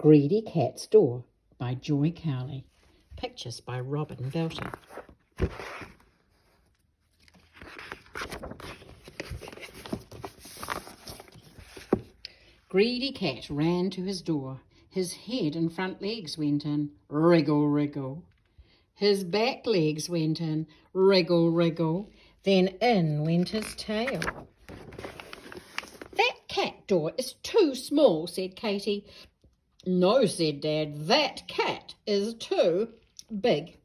Greedy Cat's Door by Joy Cowley. Pictures by Robin Belton. Greedy Cat ran to his door. His head and front legs went in. Wriggle, wriggle. His back legs went in. Wriggle, wriggle. Then in went his tail. "That cat door is too small," said Katie. "No," said Dad, "that cat is too big."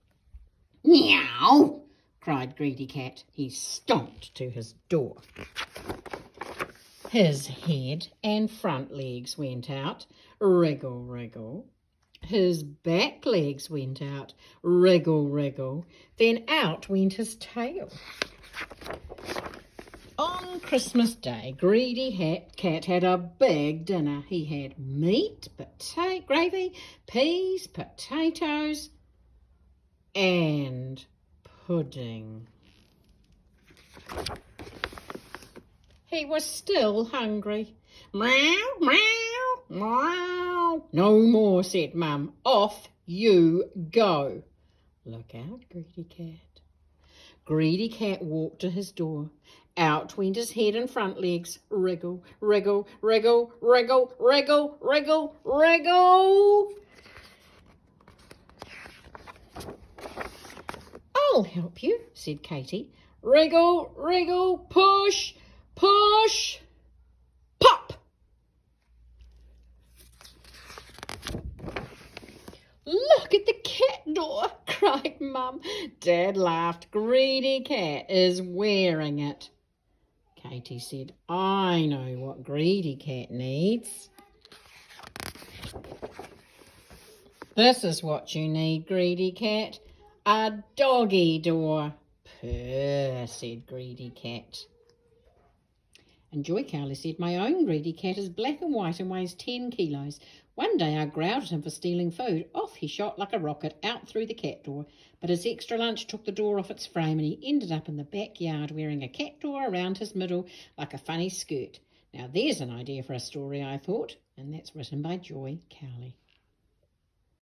"Meow!" cried Greedy Cat. He stomped to his door. His head and front legs went out. Wriggle, wriggle. His back legs went out. Wriggle, wriggle. Then out went his tail. On Christmas Day, Greedy Cat had a big dinner. He had meat, gravy, peas, potatoes, and pudding. He was still hungry. "Meow, meow, meow." "No more," said Mum. "Off you go." "Look out, Greedy Cat." Greedy Cat walked to his door. Out went his head and front legs. Wriggle, wriggle, wriggle, wriggle, wriggle, wriggle, wriggle. "I'll help you," said Katie. "Wriggle, wriggle, push, push, pop." "Look at the cat door," cried Mum. Dad laughed. "Greedy Cat is wearing it." Katie said, "I know what Greedy Cat needs." "This is what you need, Greedy Cat. A doggy door." "Purr," said Greedy Cat. And Joy Cowley said, "My own Greedy Cat is black and white and weighs 10 kilos. One day I growled at him for stealing food. Off he shot like a rocket out through the cat door. But his extra lunch took the door off its frame and he ended up in the backyard wearing a cat door around his middle like a funny skirt." Now there's an idea for a story, I thought, and that's written by Joy Cowley.